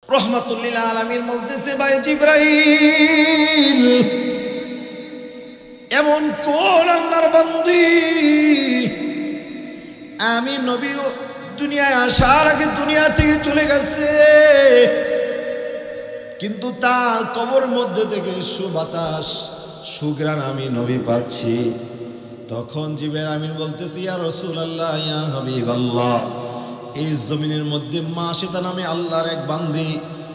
রহমাতুল আলামিন বলতেছে, ভাই জিবরাইল, এমন কোন আল্লাহর বান্দী আমি নবী দুনিয়ায় আসার আগে দুনিয়া থেকে চলে গেছে, কিন্তু তার কবর মধ্যে থেকে সুবাতাস সুঘ্রাণ আমি নবী পাচ্ছি। তখন জিবরাইল আমিন বলতেছি, ইয়া রাসূলুল্লাহ, ইয়া হাবিবাল্লাহ, এই জমিনের মধ্যে মাশিতা নামে আল্লাহর এক বান্দি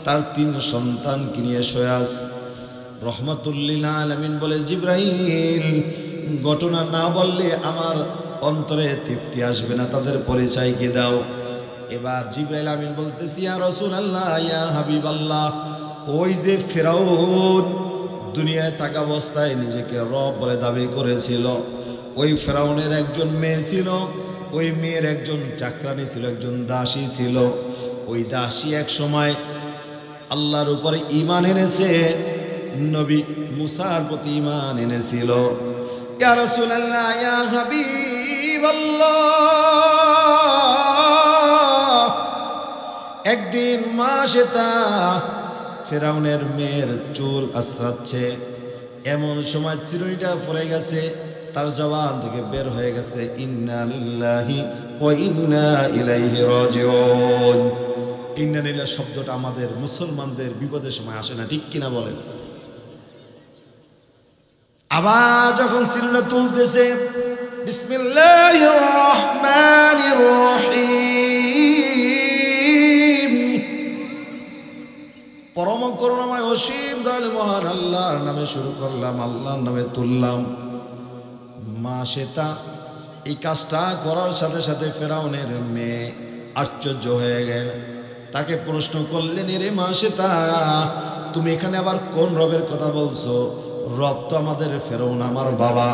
তার 3 সন্তানকে নিয়ে শুয়ে আছে। রহমাতুল লিল আলামিন বলে, জিবরাইল, ঘটনা না বললে আমার অন্তরে তৃপ্তি আসবে না, তাদের পরিচয় কি দাও। এবার জিবরাইল আমিন বলতেছি, ইয়া রাসূলুল্লাহ, ইয়া হাবিবাল্লাহ, ওই যে ফিরাউন দুনিয়ায় থাকা অবস্থায় নিজেকে রব বলে দাবি করেছিল, ওই ফিরাউনের একজন মেয়ে ছিল, ওই মেয়ের একজন চাকরানি ছিল, একজন দাসী ছিল। ওই দাসী এক সময় আল্লাহর উপরে ঈমান এনেছে, নবী মুসার প্রতি ঈমান এনেছিল। ইয়া রাসূলুল্লাহ, ইয়া হাবিবাল্লাহ, একদিন মাশিতা ফিরাউনের মেয়ের চুল আশ্রাচ্ছে, এমন সময় চিরুনিটা পড়ে গেছে, তার জবান থেকে বের হয়ে গেছে, ইন্না লিল্লাহি ওয়া ইন্না ইলাইহি রাজিউন। ইন্না লিল্লাহ শব্দটা আমাদের মুসলমানদের বিপদের সময় আসে না, ঠিক কিনা বলেন? আবার যখন চিরুনিটা তুলতেছে, বিসমিল্লাহির রহমানির রহিম, পরম করুণাময় অসীম দয়ালু মহান আল্লাহর নামে শুরু করলাম, আল্লাহর নামে তুললাম। মাশিতা এই কাজটা করার সাথে সাথে ফিরাউনের মেয়ে আশ্চর্য হয়ে গেল। তাকে প্রশ্ন করলেন, রে মাশিতা, তুমি এখানে আবার কোন রবের কথা বলছো? রব তো আমাদের ফিরাউন, আমার বাবা।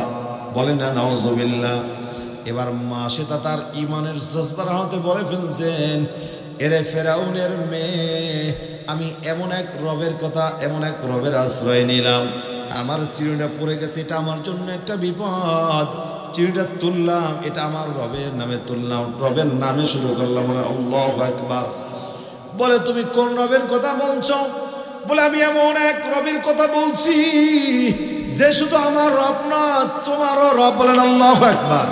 বলেন না নাউজুবিল্লাহ। এবার মাশিতা তার ঈমানের জজবার হাতে বলে ফেলছেন, এরে ফিরাউনের মেয়ে, আমি এমন এক রবের কথা, এমন এক রবের আশ্রয় নিলাম, আমার চিরুনিটা পড়ে গেছে, এটা আমার জন্য একটা বিপদ। চিরুনিটা তুললাম, এটা আমার রবের নামে তুললাম, রবের নামে শুরু করলাম, আল্লাহু আকবার। বলে, তুমি কোন রবের কথা বলছো? বলে, আমি এমন এক রবের কথা বলছি যে শুধু আমার রব না, তোমারও রব। বলেন আল্লাহু আকবার।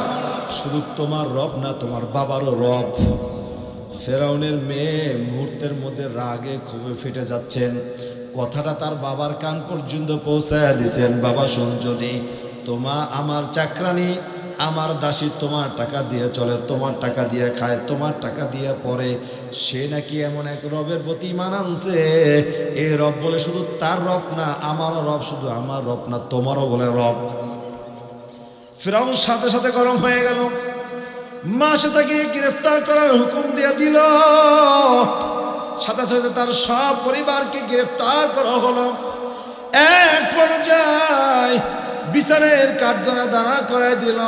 শুধু তোমার রব না, তোমার বাবারও রব। ফেরাউনের মেয়ে মুহূর্তের মধ্যে রাগে ক্ষোভে ফেটে যাচ্ছেন। কথাটা তার বাবার কান পর্যন্ত পৌঁছায় দিছেন, বাবা শুনছনি, তোমা আমার চাকরানি, আমার দাসী তোমার টাকা দিয়ে চলে, তোমার টাকা দিয়ে খায়, তোমার টাকা দিয়ে পড়ে, সে নাকি এমন এক রবের প্রতি ঈমান আনছে, এই রব বলে শুধু তার রব না, আমারও রব, শুধু আমার রব না, তোমারও বলে রব। ফিরাউন সাথে সাথে গরম হয়ে গেল, মাশিতাকে গ্রেফতার করার হুকুম দিয়ে দিল। সাথে সাথে তার সব পরিবারকে গ্রেফতার করা হলো। এক পর্যায়ে বিচারের কাঠগড়া দাঁড়া করে দিল।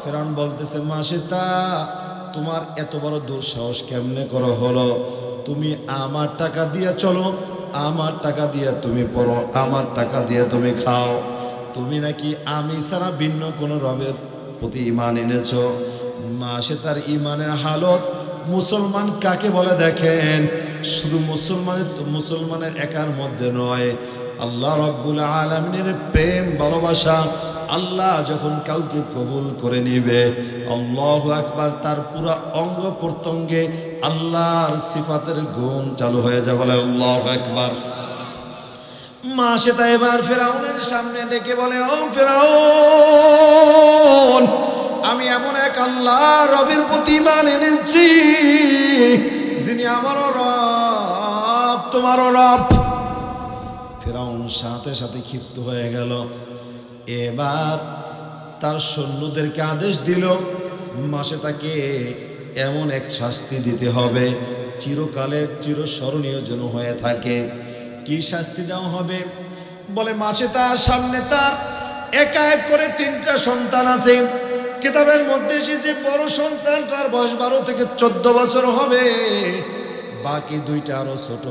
ফিরাউন বলতেছে, মাশিতা, তোমার এত বড় দুঃসাহস কেমনে করা হলো? তুমি আমার টাকা দিয়ে চলো, আমার টাকা দিয়ে তুমি পড়ো, আমার টাকা দিয়ে তুমি খাও, তুমি নাকি আমি ছাড়া ভিন্ন কোনো রবের প্রতি ঈমান এনেছো। মাশিতার ঈমানের হালত মুসলমান কাকে বলে দেখেন, শুধু মুসলমানের একার মধ্যে নয়, আল্লাহ রাব্বুল আলামিনের প্রেম ভালোবাসা, আল্লাহ যখন কাউকে কবুল করে নিবে, আল্লাহু আকবার, তার পুরা অঙ্গ প্রত্যঙ্গে আল্লাহর সিফাতের গুণ চালু হয়ে যায়। বলে আল্লাহু আকবার। মাশিতা এবার ফিরাউনের সামনে ডেকে বলে, ও ফিরাউন, আমি এমন এক আল্লাহ রবের প্রতি ঈমান এনেছি যিনি আমারও রব, তোমারও রব। ফিরাউন সাথে সাথে ক্ষিপ্ত হয়ে গেল। এবার তার সৈন্যদেরকে আদেশ দিল, মাশিতাকে এমন এক শাস্তি দিতে হবে চিরকালের চিরস্মরণীয় যেন হয়ে থাকে। কি শাস্তি দেওয়া হবে? বলে, মাশিতার সামনে তার একা এক করে 3টা সন্তান আছে। কিতাবের মধ্যে এসেছে বড় সন্তানটার বয়স 12 থেকে 14 বছর হবে, বাকি 2টা আরো ছোট।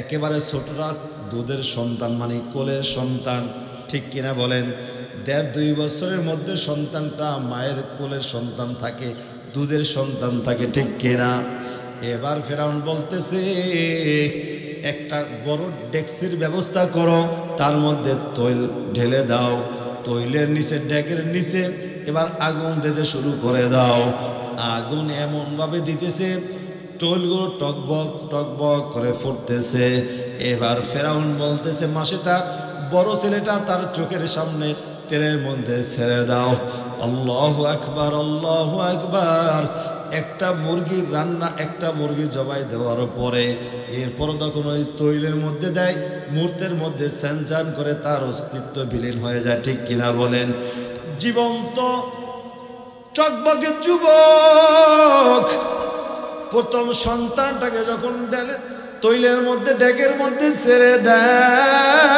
একেবারে ছোটরা দুধের সন্তান, মানে কোলের সন্তান, ঠিক কিনা বলেন? 1.5-2 বছরের মধ্যে সন্তানটা মায়ের কোলের সন্তান থাকে, দুধের সন্তান থাকে, ঠিক কিনা? এবার ফেরাউন বলতেছে একটা বড় ডেক্সির ব্যবস্থা করো, তার মধ্যে তৈল ঢেলে দাও, তৈলের নিচে ডেকের নিচে এবার আগুন দিতে শুরু করে দাও। আগুন এমনভাবে দিতেছে তৈলগুলো টকবক টকবক করে ফুটতেছে। এবার ফেরাউন বলতেছে মাসে তার বড় ছেলেটা তার চোখের সামনে তেলের মধ্যে ছেড়ে দাও। আল্লাহু আকবার, আল্লাহু আকবার। একটা মুরগির রান্না, একটা মুরগি জবাই দেওয়ার পরে এরপর তখন ওই তৈলের মধ্যে দেয়, মুহূর্তের মধ্যে স্যানচান করে তার অস্তিত্ব বিলীন হয়ে যায়। ঠিক কিনা বলেন? জীবন্ত চকবকে যুবক প্রথম সন্তানটাকে যখন দেয় তৈলের মধ্যে ডেকের মধ্যে ছেড়ে দেয়,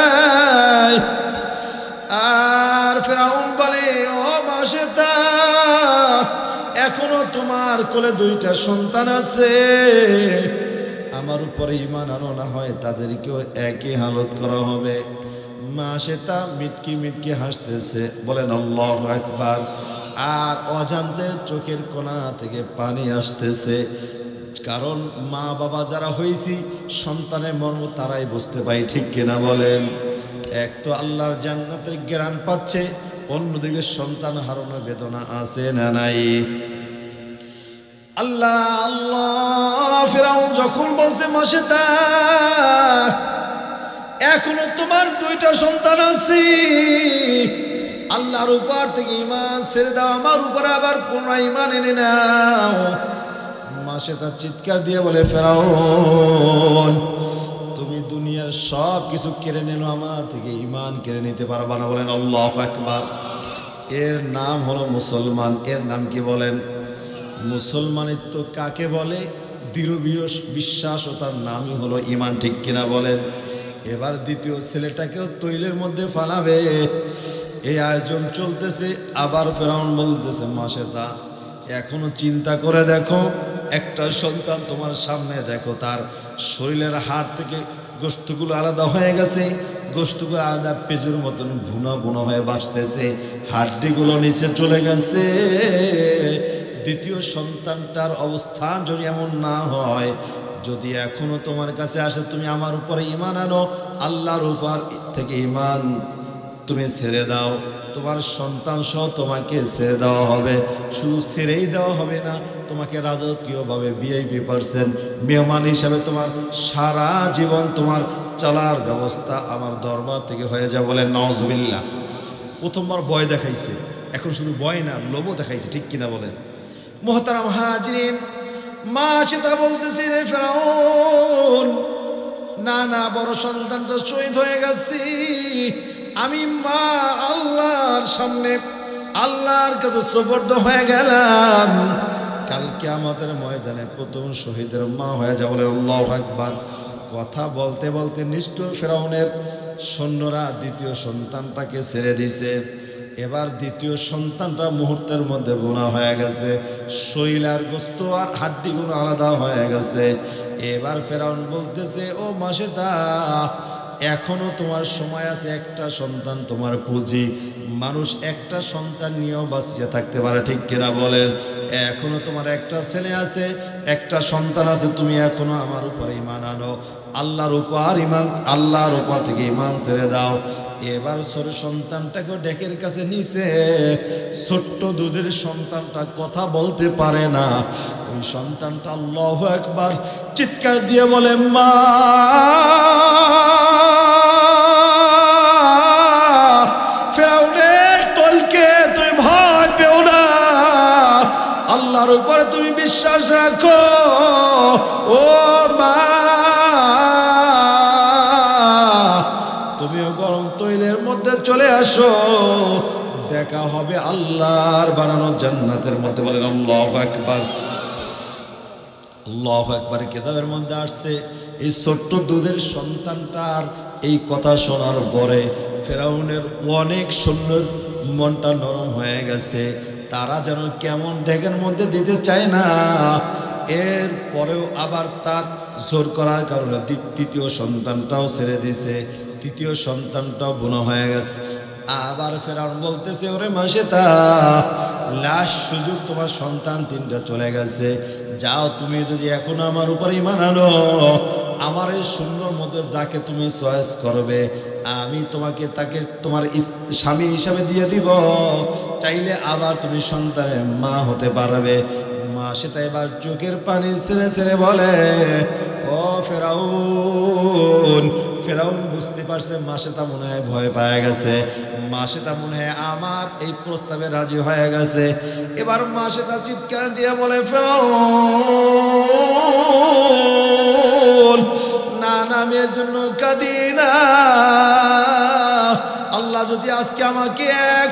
আর ফেরাউন বলে ও মাসেতা, এখনো তোমার কোলে দুইটা সন্তান আছে, আমার উপরে ঈমান আনো, না হয় তাদেরকেও একই হালত করা হবে। মাসেতা মিটকি মিটকি হাসতেছে, বলেন আল্লাহু আকবার। আর অজান্তে চোখের কোণা থেকে পানি আসতেছে, কারণ মা বাবা যারা হয়েছি সন্তানের মর্ম তারাই বুঝতে পাই। ঠিক কিনা বলেন? এক তো আল্লাহর জান্নাতের জ্ঞান পাচ্ছে, অন্যদিকে সন্তান হারানোর বেদনা আছে না নাই? আল্লাহ আল্লাহ। ফেরাউন যখন বলছে মাসেতা এখনো তোমার দুইটা সন্তান আছে, আল্লাহর উপর থেকে ঈমান ছেড়ে দাও, আমার উপরে আবার পুনরায় ঈমান এনে নাও। মাসেতা চিৎকার দিয়ে বলে ফেরাউন তুমি দুনিয়ার সব কিছু কেড়ে নিলো, আমার থেকে ঈমান কেড়ে নিতে পারবা না। বলেন আল্লাহু আকবার। এর নাম হলো মুসলমান। এর নাম কি বলেন? মুসলমানিত্ব কাকে বলে? দৃঢ় বিশ্বাস, ও তার নামই হলো ঈমান। ঠিক কিনা বলেন? এবার দ্বিতীয় ছেলেটাকেও তৈলের মধ্যে ফালাবে, এই আয়োজন চলতেছে। আবার ফেরাউন বলতেছে মাসেতা এখনো চিন্তা করে দেখো, একটা সন্তান তোমার সামনে দেখো, তার শরীরের হাড় থেকে গোশতগুলো আলাদা হয়ে গেছে, গোশতগুলো আলাদা পেঁজুর মতন ভুনা ভুনা হয়ে বাসতেছে, হাড্ডিগুলো নিচে চলে গেছে। দ্বিতীয় সন্তানটার অবস্থান যদি এমন না হয়, যদি এখনো তোমার কাছে আসে, তুমি আমার উপরে ঈমান আনো, আল্লাহর উপর থেকে ঈমান তুমি ছেড়ে দাও, তোমার সন্তান সহ তোমাকে ছেড়ে দেওয়া হবে। শুধু ছেড়েই দেওয়া হবে না, তোমাকে রাজকীয়ভাবে ভিআইপি পার্সেন্ট মেহমান হিসাবে তোমার সারা জীবন তোমার চলার ব্যবস্থা আমার দরবার থেকে হয়ে যায়। বলেন নাউজুবিল্লাহ। প্রথমবার ভয় দেখাইছে, এখন শুধু ভয় না, লোভও দেখাইছে। ঠিক কিনা বলেন? মুহতারাম হাজরিন, মাসেতা বলতেছি রে ফেরাউন, না না, বড় সন্তানটা শহীদ হয়ে গেছি, আমি মা আল্লাহর সামনে আল্লাহর কাছে সুপর্দ হয়ে গেলাম, কালকে আমাদের ময়দানে প্রথম শহীদের মা হয়ে যাব। বলে আল্লাহু আকবার। কথা বলতে বলতে নিষ্ঠুর ফেরাউনের সৈন্যরা দ্বিতীয় সন্তানটাকে ছেড়ে দিছে। এবার দ্বিতীয় সন্তানটা মুহূর্তের মধ্যে বোনা হয়ে গেছে, শরীরের গোস্ত আর হাড্ডিগুলো আলাদা হয়ে গেছে। এবার ফেরাউন বলতেছে ও মাসেতা এখনো তোমার সময় আছে, একটা সন্তান তোমার পুঁজি, মানুষ একটা সন্তান নিয়েও বাঁচিয়ে থাকতে পারে। ঠিক কিনা বলেন? এখনো তোমার একটা ছেলে আছে, একটা সন্তান আছে, তুমি এখনো আমার উপরে ঈমান আনো, আল্লাহর উপর ঈমান, আল্লাহর উপর থেকে ঈমান ছেড়ে দাও। এবার ছোট সন্তানটাকে ডেকের কাছে নিছে, ছোট্ট দুধের সন্তানটা কথা বলতে পারে না, ওই সন্তানটা আল্লাহু আকবার চিৎকার দিয়ে বলে মা, ফেরাউনের দলকে তুমি ভয় পেও না, আল্লাহর উপরে তুমি বিশ্বাস রাখো, ও মা তুমিও গরম তৈলের মধ্যে চলে আসো, দেখা হবে আল্লাহর বানানো জান্নাতের মধ্যে। বলেন আল্লাহু আকবার। আল্লাহু আকবার। কিতাবের মধ্যে আসছে এই ছোট্ট দুধের সন্তানটার এই কথা শোনার পরে ফেরাউনের অনেক সৈন্যর মনটা নরম হয়ে গেছে, তারা যেন কেমন ডেকের মধ্যে দিতে চায় না। এর পরেও আবার তার জোর করার কারণে তৃতীয় সন্তানটাও ছেড়ে দিছে, তৃতীয় সন্তানটাও বুনো হয়ে গেছে। আবার ফেরাউন বলতেছে ওরে মাসেতা লাস্ট সুযোগ, তোমার সন্তান তিনটা চলে গেছে, যাও, তুমি যদি এখন আমার উপর ঈমান আনো, আমার এই শূন্যর মধ্যে যাকে তুমি চয়েস করবে আমি তোমাকে তাকে তোমার স্বামী হিসাবে দিয়ে দিব, চাইলে আবার তুমি সন্তানের মা হতে পারবে। মা সেটা এবার চোখের পানি ছেড়ে ছেড়ে বলে, ও ফেরাউন। ফেরাউন বুঝতে পারছে মাসেতা মনে হয় ভয় পেয়ে গেছে, মাসেতা মনে হয় আমার এই প্রস্তাবে রাজি হয়ে গেছে। এবার মাসেতা চিৎকার দিয়ে বলে, ফেরাউন না না, আমি এর জন্য কাঁদি না। আল্লাহ যদি আজকে আমাকে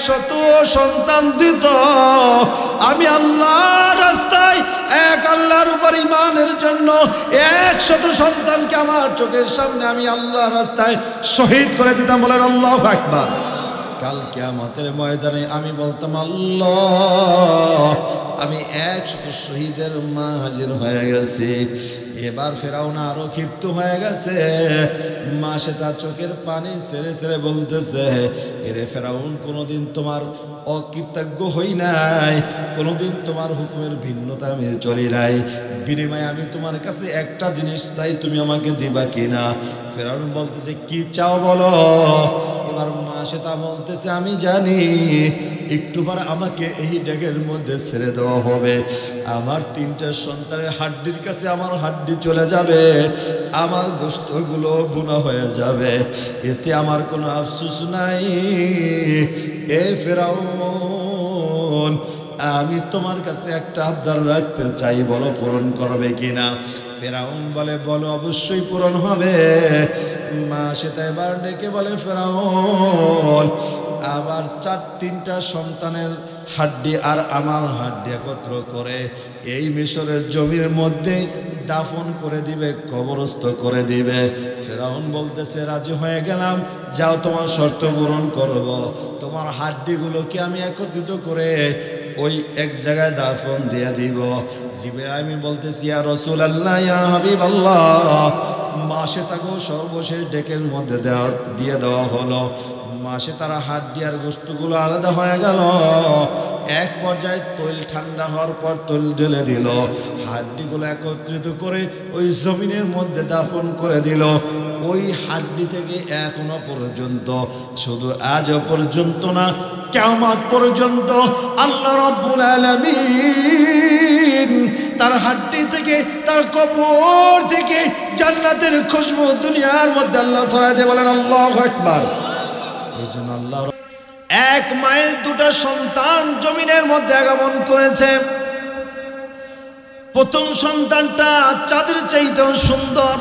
100 সন্তান দিত, আমি আল্লাহর রাস্তায় এক আল্লাহর উপর ঈমানের জন্য 100 সন্তানকে আমার চোখের সামনে আমি আল্লাহর রাস্তায় শহীদ করে দিতাম। বলেন আল্লাহু আকবার। কাল কিয়ামতের ময়দানে আমি বলতাম, আল্লাহ আমি 100 শহীদের মা হাজির হয়ে গেছি। এবার ফেরাউন আরো ক্ষিপ্ত হয়ে গেছে, মা সে তার চোখের পানি ছেড়ে ছেড়ে বলতেছে, এরে ফেরাউন, কোনোদিন তোমার অকৃতজ্ঞ হই নাই, কোনোদিন তোমার হুকুমের ভিন্নতা আমি চলি নাই, বিনিময়ে আমি তোমার কাছে একটা জিনিস চাই, তুমি আমাকে দিবা কিনা? ফেরাউন বলতেছে, কি চাও বলো। এবার মা সেটা বলতেছে, আমি জানি একটু পর আমাকে এই ডেগের মধ্যে ছেড়ে দেওয়া হবে, আমার 3টা সন্তানের হাড্ডির কাছে আমার হাড্ডি চলে যাবে, আমার গোশতগুলো বুনা হয়ে যাবে, এতে আমার কোনো আফসোস নাই। এ ফেরাউন, আমি তোমার কাছে একটা আবদার রাখতে চাই, বলো পূরণ করবে কিনা? ফেরাউন বলে, বলো, অবশ্যই পূরণ হবে। মা সেটা এবার ডেকে বলে, ফেরাউন আবার 3টা সন্তানের হাড্ডি আর আমার হাড্ডি একত্র করে এই মিশরের জমির মধ্যে দাফন করে দিবে, কবরস্থ করে দিবে। ফেরাউন বলতেছে, রাজি হয়ে গেলাম, যাও তোমার শর্ত পূরণ করব, তোমার হাড্ডিগুলোকে আমি একত্রিত করে ওই এক জায়গায় দাফন দিয়ে দিব। জিবরাইল বলতেছি, ইয়া রাসূলুল্লাহ, ইয়া হাবিবাল্লাহ। মাসে তাকেও সর্বশেষ ডেকের মধ্যে দিয়ে দেওয়া হলো। মাসে তারা হাড্ডি আর গোশতগুলো আলাদা হয়ে গেল। এক পর্যায়ে তৈল ঠান্ডা হওয়ার পর তৈল ঢেলে দিল, হাড্ডিগুলো একত্রিত করে ওই জমিনের মধ্যে দাফন করে দিল। ওই হাড্ডি থেকে এখনো পর্যন্ত, শুধু আজও পর্যন্ত না, কিয়ামত পর্যন্ত আল্লাহ রাব্বুল আলামিন তার হাড্ডি থেকে, তার কবর থেকে জান্নাতের খুশবু দুনিয়ার মধ্যে আল্লাহ ছড়ায় দিয়ে বলেন আল্লাহু আকবার। এই জন্য আল্লাহ এক মায়ের 2টা সন্তান জমিনের মধ্যে আগমন করেছে। প্রথম সন্তানটা চাঁদের চাইতেও সুন্দর,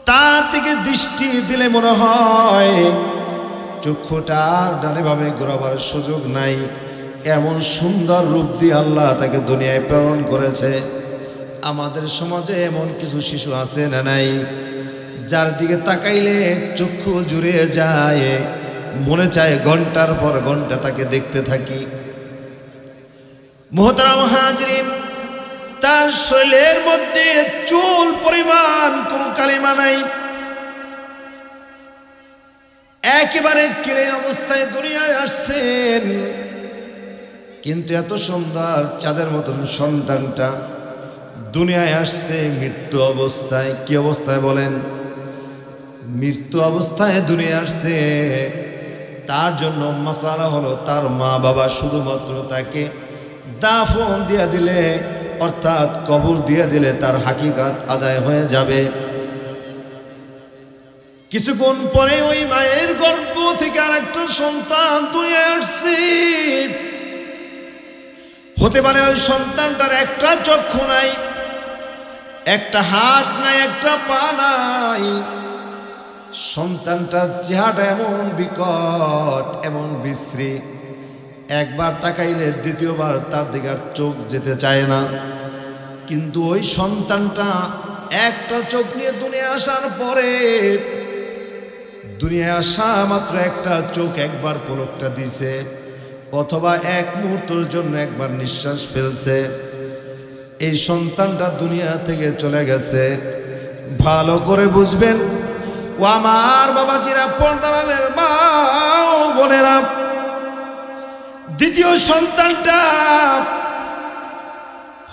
তার দিকে দৃষ্টি দিলে মনে হয় চক্ষুটা ডানে ভাবে ঘোরাবার সুযোগ নাই, এমন সুন্দর রূপ দিয়ে আল্লাহ তাকে দুনিয়ায় প্রেরণ করেছে। আমাদের সমাজে এমন কিছু শিশু আছে না নাই, যার দিকে তাকাইলে চক্ষু জুড়ে যায়, মনে চায় ঘন্টার পর ঘন্টা তাকে দেখতে থাকি। মুহতারাম হাজরিন, তার শরীরের মধ্যে চুল পরিমাণ কোনো কালিমা নাই, একেবারে ক্লিন অবস্থায় দুনিয়ায় আসছেন। কিন্তু এত সুন্দর চাঁদের মতন সন্তানটা দুনিয়ায় আসছে মৃত্যু অবস্থায়। কি অবস্থায় বলেন? মৃত্যু অবস্থায় দুনিয়া আসছে। তার জন্য মাসালা হলো, তার মা বাবা শুধুমাত্র তাকে দাফন দিয়ে দিলে, অর্থাৎ কবর দিয়ে দিলে তার হাকিকাত আদায় হয়ে যাবে। কিছুক্ষণ পরে ওই মায়ের গর্ভ থেকে আরেকটা সন্তান দুনিয়ায় আসছে। হতে পারে ওই সন্তানটার একটা চক্ষু নাই, একটা হাত নাই, একটা পা নাই। সন্তানটার চেহারা এমন বিকট, এমন বিশ্রী, একবার তাকাইলে দ্বিতীয়বার তার দিকে আর চোখ যেতে চায় না। কিন্তু ওই সন্তানটা একটা চোখ নিয়ে দুনিয়া আসার পরে, দুনিয়ায় আসা মাত্র একটা চোখ একবার পলকটা দিছে, অথবা এক মুহূর্তের জন্য একবার নিঃশ্বাস ফেলছে, এই সন্তানটা দুনিয়া থেকে চলে গেছে। ভালো করে বুঝবেন ও আমার বাবাজিরা, পর্দার আলের মা ও বোনেরা, দ্বিতীয় সন্তানটা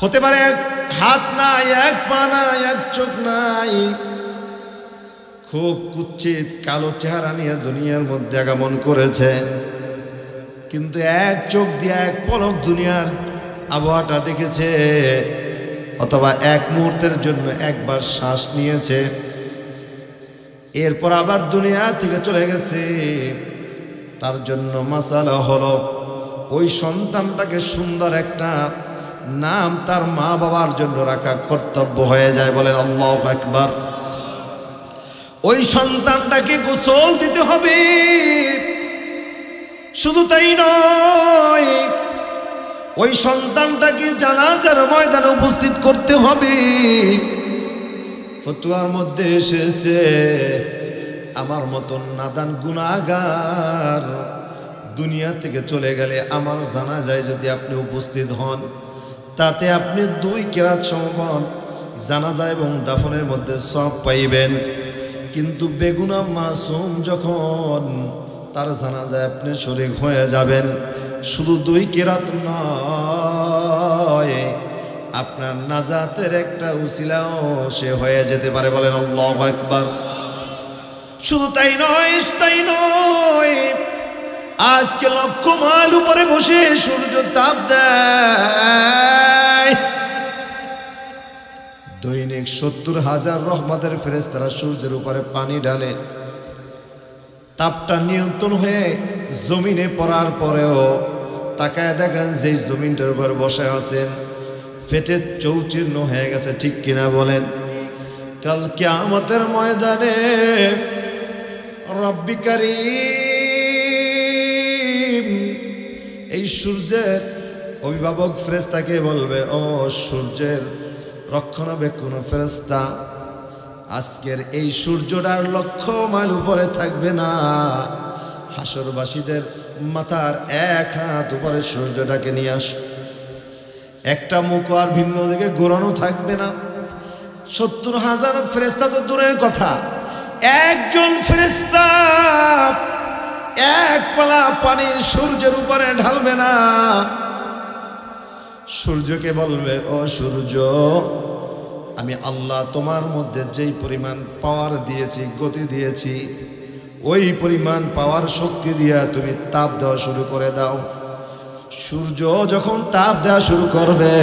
হতে পারে এক হাত নাই, এক পা নাই, এক চোখ নাই, খুব কুৎসিত কালো চেহারা নিয়ে দুনিয়ার মধ্যে আগমন করেছে, কিন্তু এক চোখ দিয়ে এক পলক দুনিয়ার আবহাওয়াটা দেখেছে, অথবা এক মুহূর্তের জন্য একবার শ্বাস নিয়েছে, এরপর আবার দুনিয়া থেকে চলে গেছে। তার জন্য মাসালা হলো ওই সন্তানটাকে সুন্দর একটা নাম তার মা বাবার জন্য রাখা কর্তব্য হয়ে যায়। বলেন আল্লাহু আকবার। ওই সন্তানটাকে গোসল দিতে হবে, শুধু তাই নয়, ওই সন্তানটাকে জানাজার ময়দানে উপস্থিত করতে হবে। ফতোয়ার মধ্যে এসেছে আমার মতন নাদান গুনাহগার দুনিয়া থেকে চলে গেলে আমার জানাজায় যদি আপনি উপস্থিত হন, তাতে আপনি 2 কেরাত সমপন জানাজা এবং দাফনের মধ্যে সব পাইবেন। কিন্তু বেগুনাহ মাসুম যখন তার জানাজায় আপনি শরীক হয়ে যাবেন, শুধু 2 কেরাত নয়, আপনার নাজাতের একটা উসিলাও সে হয়ে যেতে পারে। বলেন আল্লাহু আকবার। শুধু তাই নয়, আজকে লক্ষ মাইল উপরে বসে সূর্য তাপ দেয়, দৈনিক 70,000 রহমতের ফেরেশতারা সূর্যের উপরে পানি ঢালে, তাপটা নিয়ন্ত্রণ হয়ে জমিনে পড়ার পরেও তাকায় দেখেন যে জমিনটার উপর বসে আছেন ফেটে চৌচির্ণ হয়ে গেছে, ঠিক কিনা বলেন? কাল কিয়ামতের ময়দানে রব্বি কারীম এই সূর্যের অভিভাবক ফেরেশতাকে বলবে, ও সূর্যের রক্ষণাবেক্ষণ ফেরেশতা, আজকের এই সূর্যটার লক্ষ মাইল উপরে থাকবে না, হাসরবাসীদের মাথার 1 হাত উপরে সূর্যটাকে নিয়ে আস, একটা মুখ আর ভিন্ন দিকে ঘোরানো থাকবে না। 70,000 ফেরেশতা তো দূরের কথা, একজন ফেরেশতা এক পালা পানি সূর্যের উপরে ঢালবে না। সূর্যকে বলবে, ও সূর্য, আমি আল্লাহ তোমার মধ্যে যেই পরিমাণ পাওয়ার দিয়েছি, গতি দিয়েছি, ওই পরিমাণ পাওয়ার শক্তি দিয়া তুমি তাপ দেওয়া শুরু করে দাও। সূর্য যখন তাপ দেওয়া শুরু করবে,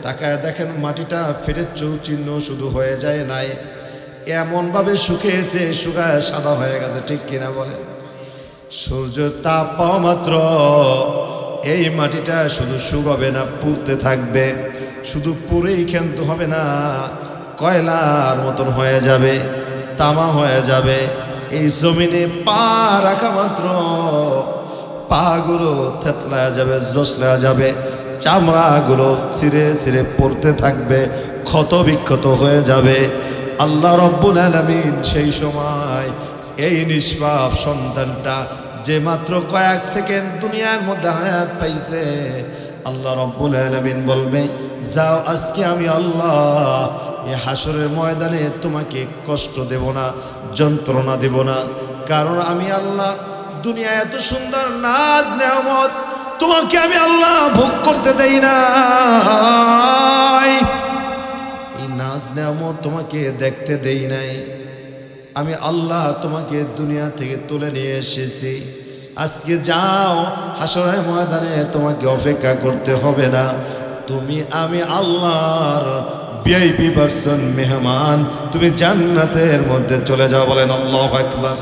তাকায় দেখেন মাটিটা ফেটে চৌচিহ্ন শুধু হয়ে যায় নাই, এমনভাবে শুকিয়েছে, শুকায় সাদা হয়ে গেছে, ঠিক কিনা বলেন? সূর্য তাপ পাওয়া মাত্র এই মাটিটা শুধু শুকাবে না, পুড়তে থাকবে, শুধু পুরেই ক্ষান্ত হবে না, কয়লার মতন হয়ে যাবে, তামা হয়ে যাবে। এই জমিনে পা রাখা মাত্র পাগুলো থেতলা যাবে, জসলা যাবে, চামড়াগুলো ছিঁড়ে ছিঁড়ে পড়তে থাকবে, ক্ষত বিক্ষত হয়ে যাবে। আল্লাহ রব্বুল আলামিন সেই সময় এই নিষ্পাপ সন্তানটা যে মাত্র কয়েক সেকেন্ড দুনিয়ার মধ্যে হায়াত পাইছে, আল্লাহ রব্বুল আলামিন বলবে, যাও, আজকে আমি আল্লাহ এই হাসরের ময়দানে তোমাকে কষ্ট দেব না, যন্ত্রণা দেব না, কারণ আমি আল্লাহ দুনিয়া এত সুন্দর নাজ নেয়ামত তোমাকে আমি আল্লাহ ভোগ করতে দেই না, এই নাজ নেয়ামত তোমাকে দেখতে দেই নাই, আমি আল্লাহ তোমাকে দুনিয়া থেকে তুলে নিয়ে এসেছি। আজকে যাও, হাসরের ময়দানে তোমাকে অপেক্ষা করতে হবে না, তুমি আমি আল্লাহর ভিআইপি পারসন, মেহমান, তুমি জান্নাতের মধ্যে চলে যাও। বলেন আল্লাহু আকবার।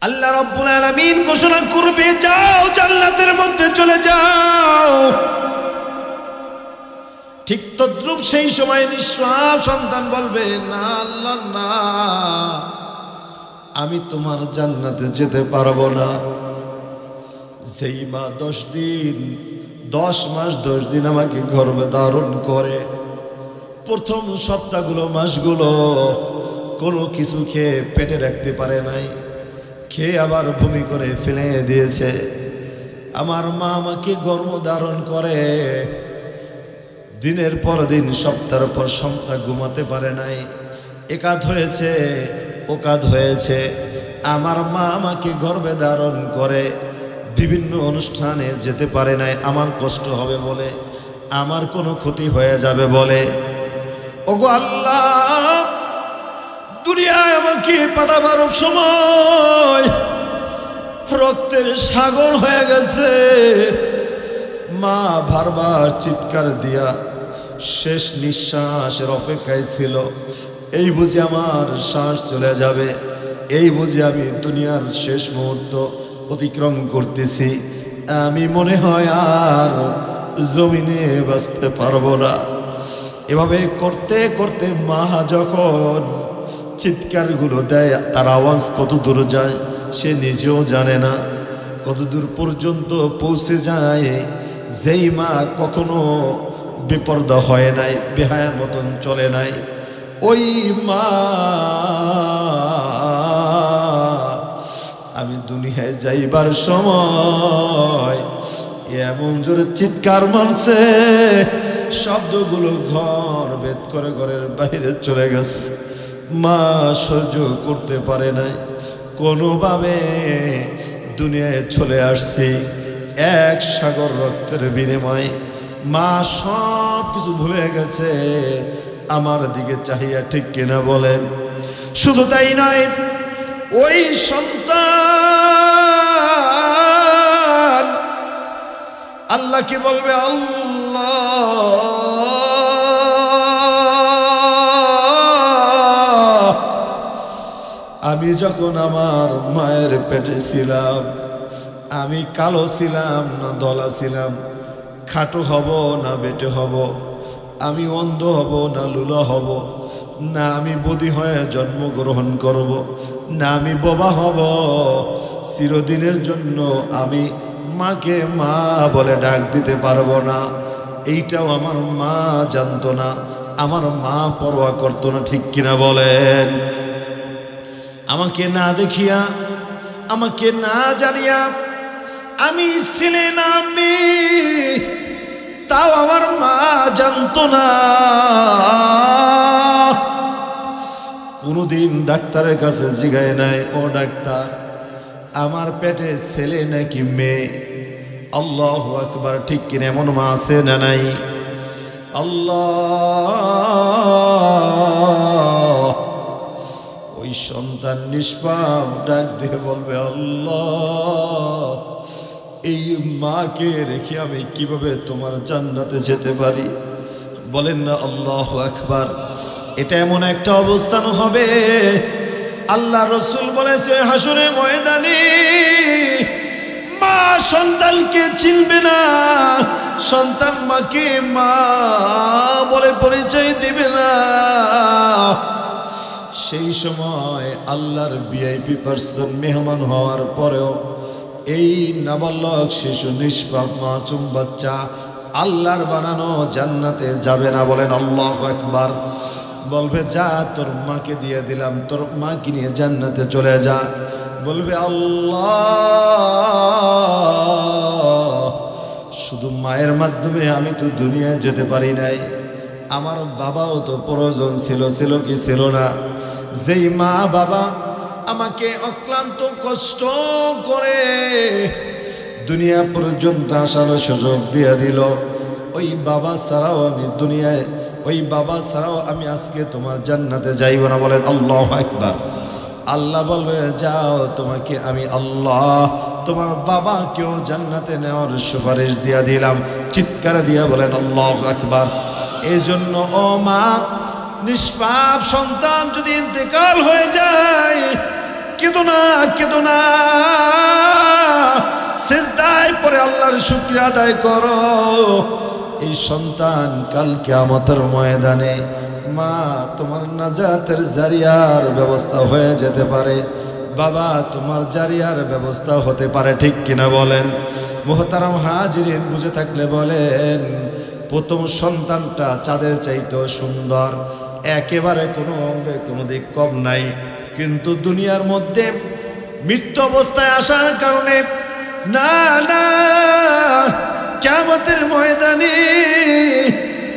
আল্লাহ রাব্বুল আলামিন ঘোষণা করবে, যাও, জান্নাতের মধ্যে চলে যাও। ঠিক তদ্রূপ সেই সময় নিষ্পাপ সন্তান বলবে, না আল্লাহ, না, আমি তোমার জান্নাতে যেতে পারবো না। যেই মা 10 মাস 10 দিন আমাকে গর্ভে ধারণ করে, প্রথম সপ্তাহগুলো, মাসগুলো কোনো কিছু খেয়ে পেটে রাখতে পারে নাই, খেয়ে আবার বমি করে ফেলে দিয়েছে। আমার মা আমাকে গর্ভধারণ করে, দিনের পর দিন, সপ্তাহের পর সপ্তাহ ঘুমাতে পারে নাই, একাত হয়েছে, ওকাত হয়েছে। আমার মা আমাকে গর্ভে ধারণ করে, বিভিন্ন অনুষ্ঠানে যেতে পারে নাই আমার কষ্ট হবে বলে, আমার কোনো ক্ষতি হয়ে যাবে বলে। ওগো আল্লাহ, দুনিয়ায় আমাকে পাঠাবার সময় রক্তের সাগর হয়ে গেছে। মা বারবার চিৎকার দিয়া শেষ নিঃশ্বাসের অপেক্ষায় ছিল। এই বুঝি আমার শ্বাস চলে যাবে, এই বুঝি আমি দুনিয়ার শেষ মুহূর্ত অতিক্রম করতেছি, আমি মনে হয় আর জমিনে বাঁচতে পারবো না। এভাবে করতে করতে মা যখন চিৎকারগুলো দেয়, তার আওয়াজ কত দূর যায় সে নিজেও জানে না, কত দূর পর্যন্ত পৌঁছে যায়। যেই মা কখনো বিপর্দা হয় নাই, বেহায়ার মতন চলে নাই, ওই মা আমি দুনিয়ায় যাইবার সময় এমন জোরে চিৎকার মারছে, শব্দগুলো ঘর ভেদ করে ঘরের বাইরে চলে গেছে। মা সহ্য করতে পারে নাই, কোনোভাবে দুনিয়ায় চলে আসছি। এক সাগর রক্তের বিনিময়ে মা সব কিছু ভুলে গেছে, আমার দিকে চাহিয়া, ঠিক কিনা বলেন? শুধু তাই নয়, ওই সন্তান আল্লাহ কি বলবে, আল্লাহ আমি যখন আমার মায়ের পেটে ছিলাম, আমি কালো ছিলাম না দলা ছিলাম, খাটো হব না বেটে হব, আমি অন্ধ হব না লুলা হব, না আমি বদি হয়ে জন্মগ্রহণ করব, না আমি বোবা হব, চিরদিনের জন্য আমি মাকে মা বলে ডাক দিতে পারবো না। এইটাও আমার মা জানতো না, আমার মা পরোয়া করতো না, ঠিক কিনা বলেন? আমাকে না দেখিয়া, আমাকে না জানিয়া আমি ছেলে না মেয়ে তাও আমার মা জানতো না। কোনোদিন ডাক্তারের কাছে জিগায় নাই, ও ডাক্তার আমার পেটে ছেলে নাকি মেয়ে? আল্লাহু আকবার, ঠিক কিনা? এমন মা আছে না নাই? আল্লাহ, ওই সন্তান নিষ্পাপ ডাক দিয়ে বলবে, আল্লাহ এই মাকে রেখে আমি কিভাবে তোমার জান্নাতে যেতে পারি? বলেন না আল্লাহু আকবার। এটা এমন একটা অবস্থান হবে, আল্লাহ রসুল বলেছে হাসরের ময়দানে মা সন্তানকে চিনবে না, সন্তান মাকে মা বলে পরিচয় দিবে না। সেই সময় আল্লাহর ভিআইপি পার্সন মেহমান হওয়ার পরেও এই নাবালক শিশু নিষ্পাপ মাসুম বাচ্চা আল্লাহর বানানো জান্নাতে যাবে না। বলেন আল্লাহু আকবার। বলবে, যা তোর মাকে দিয়ে দিলাম, তোর মাকে নিয়ে জান্নাতে চলে যা। বলবে, আল্লাহ শুধু মায়ের মাধ্যমে আমি তো দুনিয়ায় যেতে পারি নাই, আমার বাবাও তো প্রয়োজন ছিল, ছিল কি ছিল না? যেই মা বাবা আমাকে অক্লান্ত কষ্ট করে দুনিয়া পর্যন্ত আসার সুযোগ দিয়ে দিল, ওই বাবা ছাড়াও আমি দুনিয়ায়, ওই বাবা ছাড়াও আমি আজকে তোমার জান্নাতে যাইব না। বলেন আল্লাহু আকবার। আল্লাহ বলবে, যাও তোমাকে আমি আল্লাহ তোমার বাবাকেও জান্নাতে নেওয়ার সুপারিশ দিয়া দিলাম। চিৎকার দিয়া বলেন আল্লাহু আকবার। এই জন্য ও মা, নিষ্পাপ সন্তান যদি ইন্তেকাল হয়ে যায়, কেঁদো না, কেঁদো না, সিজদায় পড়ে আল্লাহর শুকরিয়া আদায় করো। এই সন্তান কাল কিয়ামতের ময়দানে মা তোমার নাজাতের জারিয়ার ব্যবস্থা হয়ে যেতে পারে, বাবা তোমার জারিয়ার ব্যবস্থা হতে পারে, ঠিক কিনা বলেন? মুহতারাম হাজিরিন, বুঝে থাকলে বলেন, প্রথম সন্তানটা চাঁদের চাইতেও সুন্দর, একেবারে কোনো অঙ্গে কোনো দিক কম নাই, কিন্তু দুনিয়ার মধ্যে মৃত্যু অবস্থায় আসার কারণে না না কিয়ামতের ময়দানে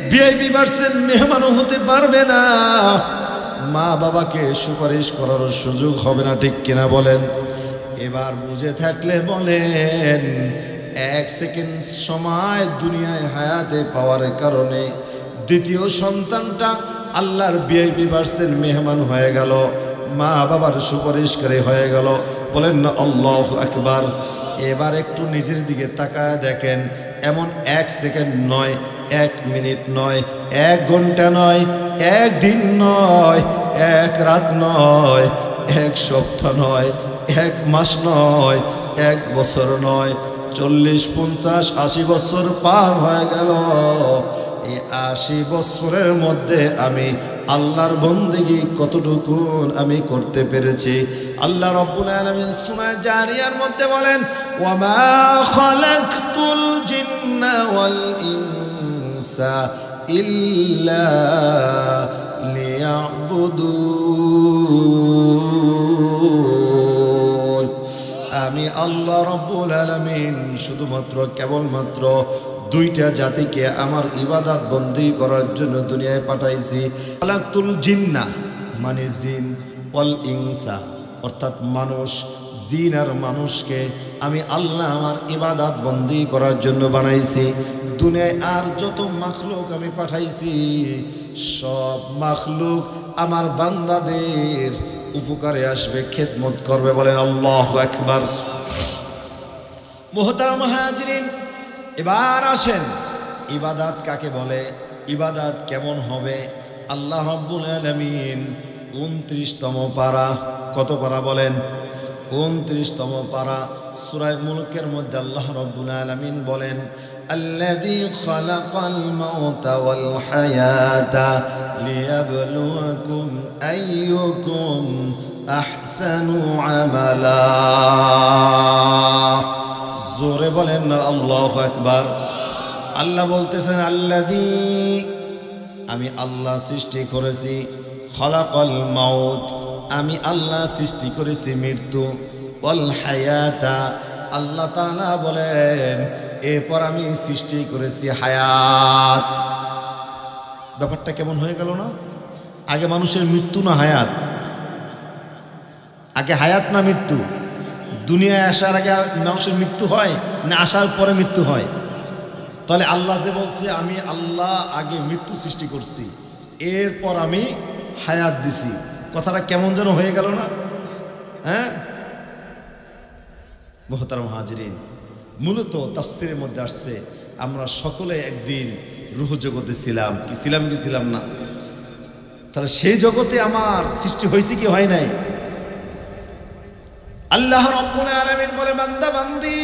ভিআইপি পার্সন মেহমানও হতে পারবে না, মা বাবাকে সুপারিশ করার সুযোগ হবে না, ঠিক কিনা বলেন? এবার বুঝে থাকলে বলেন, 1 সেকেন্ড সময় দুনিয়ায় হায়াতে পাওয়ার কারণে দ্বিতীয় সন্তানটা আল্লাহর ভিআইপি ভার্সের মেহমান হয়ে গেল, মা বাবার সুপারিশকারী হয়ে গেল। বলেন না আল্লাহু আকবার। এবার একটু নিজের দিকে তাকায় দেখেন, এমন 1 সেকেন্ড নয়, 1 মিনিট নয়, 1 ঘন্টা নয়, 1 দিন নয়, 1 রাত নয়, 1 সপ্তাহ নয়, 1 মাস নয়, 1 বছর নয়, 40, 50, 80 বছর পার হয়ে গেল। এই 80 বছরের মধ্যে আমি আল্লাহর বন্দেগী কতটুকু আমি করতে পেরেছি। আল্লাহ রাব্বুল আলামিন সূরা জারিয়ার মধ্যে বলেন, ওয়ামা খালাকতুল জিন্না ওয়াল ইনসা ইল্লা লিয়াবুদুন। আমি আল্লাহ রাব্বুল আলামিন শুধুমাত্র কেবলমাত্র 2টা জাতিকে আমার ইবাদত বন্দী করার জন্য দুনিয়ায় পাঠাইছি। খালাকতুল জিন্না মানে জিন, ওয়াল ইনসা অর্থাৎ মানুষ, জিন আর মানুষকে আমি আল্লাহ আমার ইবাদত বন্দী করার জন্য বানাইছি। দুনিয়ায় আর যত মাখলুক আমি পাঠাইছি, সব মাখলুক আমার বান্দাদের উপকারে আসবে, খেদমত করবে। বলেন আল্লাহু আকবার। মুহতারাম হাজিরিন, এবার আসেন ইবাদত কাকে বলে, ইবাদত কেমন হবে। আল্লাহ রাব্বুল আলামিন 29তম পারা, কত পারা বলেন? 29তম পারা সূরা মুলকের মধ্যে আল্লাহ রাব্বুল আলামিন বলেন, আল্লাযী খালাকাল মাউতা ওয়াল হায়াতা লিয়াবলুয়াকুম আইয়ুকুম আহসানু আমালা। জোরে বলেন না আল্লাহু আকবার। আল্লাহ বলতেছেন, আল্লাযী আমি আল্লাহ সৃষ্টি করেছি, খালাকাল মাউত আমি আল্লাহ সৃষ্টি করেছি মৃত্যু, ওয়াল হায়াতা আল্লাহ তাআলা বলেন এরপর আমি সৃষ্টি করেছি হায়াত। ব্যাপারটা কেমন হয়ে গেল না? আগে মানুষের মৃত্যু না হায়াত? আগে হায়াত না মৃত্যু? দুনিয়ায় আসার আগে মানুষের মৃত্যু হয় না আসার পরে মৃত্যু হয়? তাহলে আল্লাহ যে বলছে আমি আল্লাহ আগে মৃত্যু সৃষ্টি করছি, এরপর আমি হায়াত দিছি, কথাটা কেমন যেন হয়ে গেল না? হ্যাঁ মুহতারাম হাজিরিন, মূলত তাফসীরের মধ্যে আসছে আমরা সকলে একদিন রূহ জগতে ছিলাম। কি ছিলাম কি ছিলাম না? তাহলে সেই জগতে আমার সৃষ্টি হয়েছে কি হয় নাই? আল্লাহ রাব্বুল আলামিন বলে, বান্দা বান্দি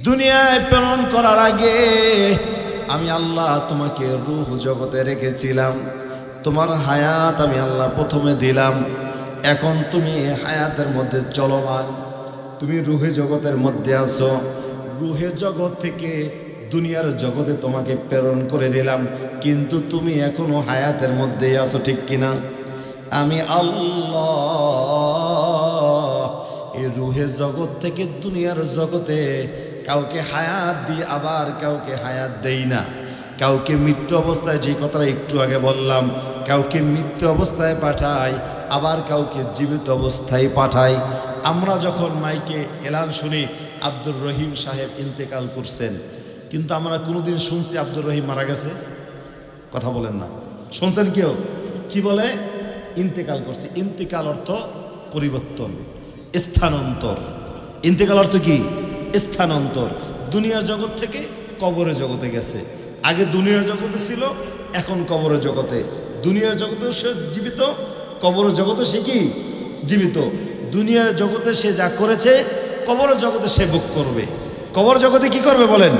দুনিয়ায় প্রেরণ করার আগে আমি আল্লাহ তোমাকে রূহ জগতে রেখেছিলাম, তোমার হায়াত আমি আল্লাহ প্রথমে দিলাম। এখন তুমি হায়াতের মধ্যে চলমান, তুমি রূহে জগতের মধ্যে আছো। রূহে জগৎ থেকে দুনিয়ার জগতে তোমাকে প্রেরণ করে দিলাম, কিন্তু তুমি এখনো হায়াতের মধ্যেই আছো, ঠিক কিনা? আমি আল্লাহ এই রূহে জগৎ থেকে দুনিয়ার জগতে কাউকে হায়াত দিই, আবার কাউকে হায়াত দেই না। কাউকে মৃত্যু অবস্থায়, যে কথাটা একটু আগে বললাম, কাউকে মৃত্যু অবস্থায় পাঠাই, আবার কাউকে জীবিত অবস্থায় পাঠাই। আমরা যখন মাইকে এলান শুনি আব্দুর রহিম সাহেব ইন্তেকাল করছেন, কিন্তু আমরা কোনোদিন শুনছি আব্দুর রহিম মারা গেছে? কথা বলেন না, শুনছেন কেউ? কি বলে? ইন্তেকাল করছে। ইন্তেকাল অর্থ পরিবর্তন, স্থানান্তর। ইন্তেকাল অর্থ কি? স্থানান্তর। দুনিয়ার জগৎ থেকে কবরের জগতে গেছে। আগে দুনিয়ার জগতে ছিল, এখন কবরের জগতে। দুনিয়ার জগতেও সে জীবিত, কবরের জগতে সে কি জীবিত। দুনিয়ার জগতে সে যা করেছে কবরের জগতে সে ভোগ করবে। কবর জগতে কি করবে বলেন?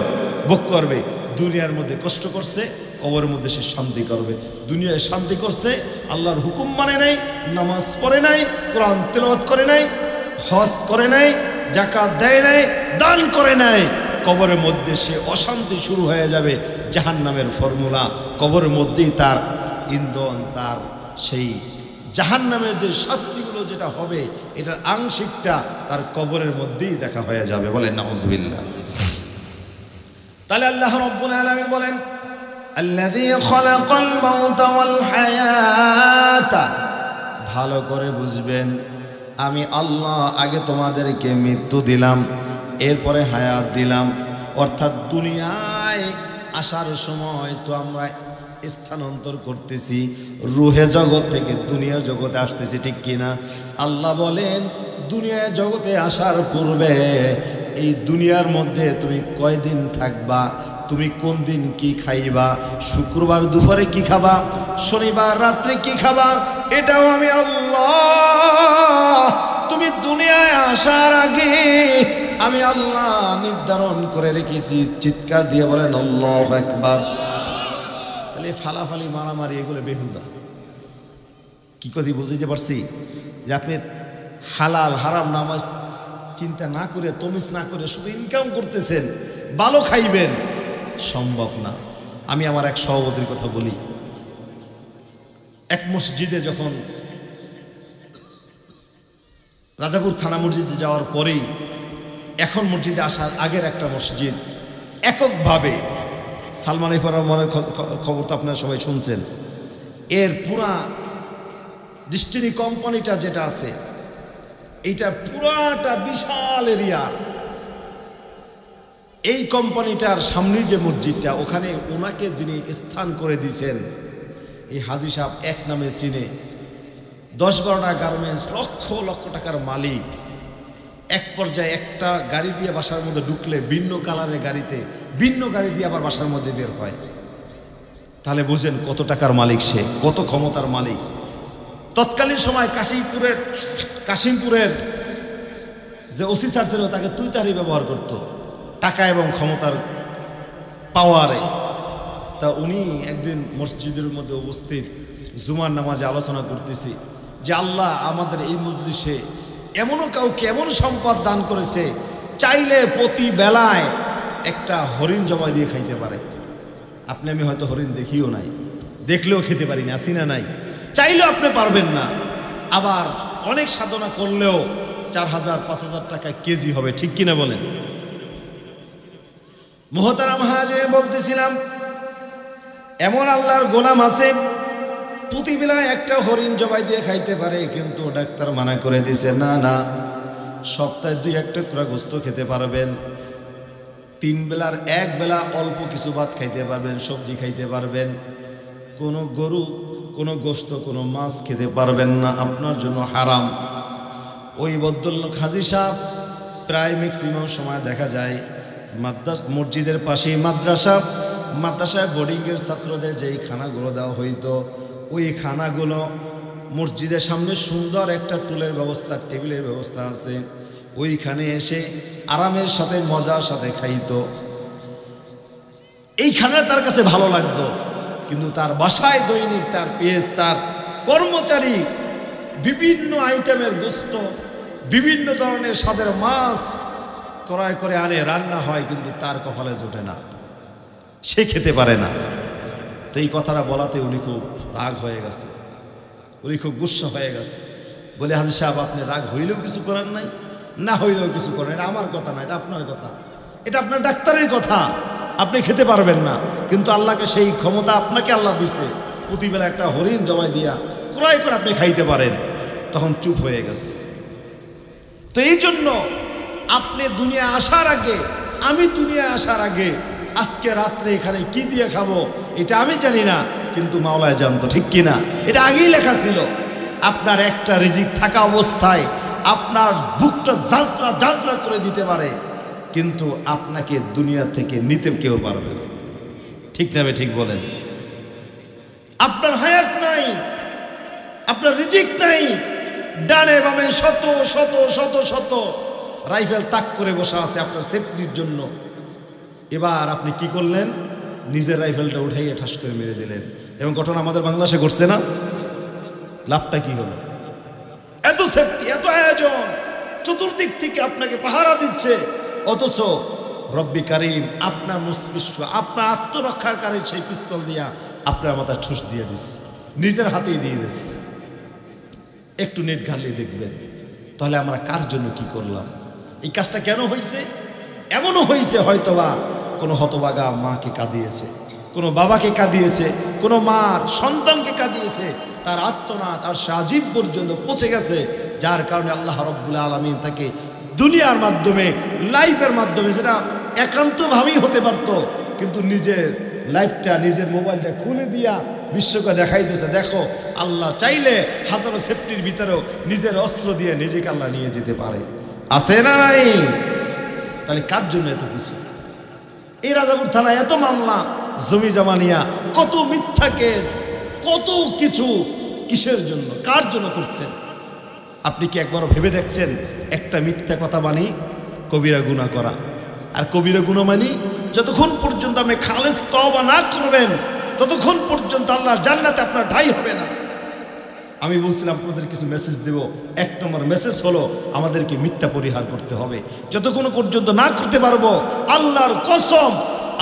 ভোগ করবে। দুনিয়ার মধ্যে কষ্ট করছে, কবরের মধ্যে সে শান্তি করবে। দুনিয়ায় শান্তি করছে, আল্লাহর হুকুম মানে নাই, নামাজ পড়ে নাই, কোরআন তেলাওয়াত করে নাই, হজ করে নাই, যাকাত দেয় নাই, দান করে নাই, কবরের মধ্যে সে অশান্তি শুরু হয়ে যাবে। জাহান্নামের ফর্মুলা কবরের মধ্যেই তার ইন্ধন, তার সেই জাহান্নামের যে শাস্তিগুলো যেটা হবে, এটার আংশিকটা তার কবরের মধ্যেই দেখা হয়ে যাবে। বলেন নাউযুবিল্লাহ। তাহলে আল্লাহ রাব্বুল আলামিন বলেন, আল্লাযী খালাকাল মাউতা ওয়াল হায়াতা। ভালো করে বুঝবেন, আমি আল্লাহ আগে তোমাদেরকে মৃত্যু দিলাম, এরপরে হায়াত দিলাম। অর্থাৎ দুনিয়ায় আসার সময় তো আমরা স্থানান্তর করতেছি, রুহে জগৎ থেকে দুনিয়ার জগতে আসতেছি, ঠিক কিনা? আল্লাহ বলেন দুনিয়ার জগতে আসার পূর্বে এই দুনিয়ার মধ্যে তুমি কয়দিন থাকবা, তুমি কোন দিন কি খাইবা, শুক্রবার দুপুরে কি খাবা, শনিবার রাত্রে কি খাবা, এটাও আমি আল্লাহ তুমি দুনিয়ায় আসার আগে আমি আল্লাহ নির্ধারণ করে রেখেছি। চিৎকার দিয়ে বলেন আল্লাহু আকবার। তাহলে ফালাফালি মারামারি এগুলো বেহুদা। কি কথা বুঝতে পারছি? যে আপনি হালাল হারাম নামাজ চিন্তা না করে, তমিজ না করে শুধু ইনকাম করতেছেন, ভালো খাইবেন, সম্ভব না। আমি আমার এক সভাপতির কথা বলি। এক মসজিদে যখন রাজাপুর থানা মসজিদে যাওয়ার পরেই, এখন মসজিদে আসার আগের একটা মসজিদ এককভাবে, সালমান এফ রহমানের খবর তো আপনারা সবাই শুনছেন, এর পুরা ডিস্টিনি কোম্পানিটা যেটা আছে, এইটা পুরাটা বিশাল এরিয়া। এই কোম্পানিটার সামনে যে মসজিদটা, ওখানে ওনাকে যিনি স্থান করে দিয়েছেন, এই হাজী সাহেব এক নামে চিনে, 10-12টা গার্মেন্টস, লক্ষ লক্ষ টাকার মালিক। এক পর্যায়ে একটা গাড়ি দিয়ে বাসার মধ্যে ঢুকলে ভিন্ন কালারের গাড়িতে ভিন্ন গাড়ি দিয়ে আবার বাসার মধ্যে বের হয়। তাহলে বুঝেন কত টাকার মালিক সে, কত ক্ষমতার মালিক। তৎকালীন সময় কাশিমপুরের যে ওসি স্যার ছিল, তাকে তুইতারি ব্যবহার করত টাকা এবং ক্ষমতার পাওয়ারে। তা উনি একদিন মসজিদের মধ্যে উপস্থিত, জুমার নামাজে আলোচনা করতেছি যে আল্লাহ আমাদের এই মজলিসে এমনও কাউকে এমন সম্পদ দান করেছে, চাইলে প্রতি বেলায় একটা হরিণ জবাই দিয়ে খাইতে পারে। আপনি আমি হয়তো হরিণ দেখিও নাই, দেখলেও খেতে পারি না, আসি না নাই, চাইলেও আপনি পারবেন না। আবার অনেক সাধনা করলেও 4000-5000 টাকা কেজি হবে, ঠিক কিনা বলেন? মুহতারাম হাজির, বলতেছিলাম এমন আল্লাহর গোলাম আছে প্রতি বেলায় একটা হরিণ জবাই দিয়ে খাইতে পারে, কিন্তু ডাক্তার মানা করে দিয়েছে না না, সপ্তাহে 2-1 টুকরা গোস্ত খেতে পারবেন, 3 বেলার 1 বেলা অল্প কিছু ভাত খাইতে পারবেন, সবজি খাইতে পারবেন, কোনো গরু, কোনো গোস্ত, কোনো মাছ খেতে পারবেন না, আপনার জন্য হারাম। ওই ভদ্রলোক হাজী সাহেব প্রায় ম্যাক্সিমাম সময় দেখা যায় মসজিদের পাশেই মাদ্রাসায় বোর্ডিংয়ের ছাত্রদের যেই খানাগুলো দেওয়া হইতো, ওই খানাগুলো মসজিদের সামনে সুন্দর একটা টুলের ব্যবস্থা, টেবিলের ব্যবস্থা আছে, ওইখানে এসে আরামের সাথে মজার সাথে খাইতো। এই খানা তার কাছে ভালো লাগতো, কিন্তু তার বাসায় দৈনিক তার পেজ, তার কর্মচারী বিভিন্ন আইটেমের গোস্ত, বিভিন্ন ধরনের স্বাদের মাছ ক্রয় করে আনে, রান্না হয়, কিন্তু তার কপালে জোটে না, সে খেতে পারে না। তো এই কথাটা বলাতে উনি খুব রাগ হয়ে গেছে, উনি খুব গুসা হয়ে গেছে। বলে হাজী সাহেব আপনি রাগ হইলেও কিছু করার নাই, না হইলেও কিছু করেন, এটা আমার কথা না, এটা আপনার কথা, এটা আপনার ডাক্তারের কথা, আপনি খেতে পারবেন না, কিন্তু আল্লাহকে সেই ক্ষমতা আপনাকে আল্লাহ দিছে, প্রতিবেলা একটা হরিণ জবাই দিয়া ক্রয় করে আপনি খাইতে পারেন। তখন চুপ হয়ে গেছে। তো এই জন্য আপনি দুনিয়া আসার আগে, আমি দুনিয়া আসার আগে, আজকে রাত্রে এখানে কি দিয়ে খাবো এটা আমি জানি না, কিন্তু মাওলায় জানতো, ঠিক কিনা? এটা আগেই লেখা ছিল। আপনার একটা রিজিক থাকা অবস্থায় আপনার বুকটা যাত্রা যাত্রা করে দিতে পারে, কিন্তু আপনাকে দুনিয়া থেকে নিতে কেউ পারবে না, ঠিক না? ঠিক বলেন। আপনার হায়াত নাই, আপনার রিজিক নাই, ডানে বামে শত শত শত শত রাইফেল তাক করে বসা আছে আপনার সেফটির জন্য। এবার আপনি কি করলেন? নিজের রাইফেলটা উঠাইয়ে ঠাস করে মেরে দিলেন। এবং ঘটনা আমাদের বাংলাদেশে ঘটছে না? লাভটা কি হলো? এত সেফটি, এত আয়োজন, চতুর্দিক থেকে আপনাকে পাহারা দিচ্ছে, অথচ রব্বি কারিম আপনার মস্তিষ্ক, আপনার আত্মরক্ষাকারী সেই পিস্তল দিয়া আপনার মাথায় ঠুস দিয়ে দিস, নিজের হাতেই দিয়ে দিস। একটু নেট ঘাটলে দেখবেন তাহলে আমরা কার জন্য কি করলাম, এই কাজটা কেন হয়েছে। এমনও হয়েছে হয়তোবা কোনো হতভাগা মাকে কাঁদিয়েছে, কোনো বাবাকে কাঁদিয়েছে, কোনো মার সন্তানকে কাঁদিয়েছে, তার আত্মনাদ, তার সাজীব পর্যন্ত পৌঁছে গেছে যে যার কারণে আল্লাহ রাব্বুল আলামিন তাকে দুনিয়ার মাধ্যমে লাইভের মাধ্যমে, সেটা একান্তভাবেই হতে পারত, কিন্তু নিজের লাইফটা নিজের মোবাইলটা খুলে দিয়া বিশ্বকে দেখাইতেছে, দেখো আল্লাহ চাইলে হাজারো সেফটির ভিতরেও নিজের অস্ত্র দিয়ে নিজেকে আল্লাহ নিয়ে যেতে পারে। আছে না নাই? তাহলে কার জন্য এত কিছু? এই রাজাপুর থানায় এত মামলা, জমি জমা নিয়া কত মিথ্যা কেস, কত কিছু, কিসের জন্য, কার জন্য করছেন? আপনি কি একবারও ভেবে দেখছেন একটা মিথ্যা কথা মানি কবিরা গুনাহ করা, আর কবিরা গুনাহ মানি যতক্ষণ পর্যন্ত আপনি খালেস তওবা না করবেন ততক্ষণ পর্যন্ত আল্লাহর জান্নাতে আপনার ঠাঁই হবে না। আমি বলছিলাম আপনাদের কিছু মেসেজ দেব। এক নম্বর মেসেজ হলো আমাদেরকে মিথ্যা পরিহার করতে হবে। যতক্ষণ পর্যন্ত না করতে পারবো, আল্লাহর কসম,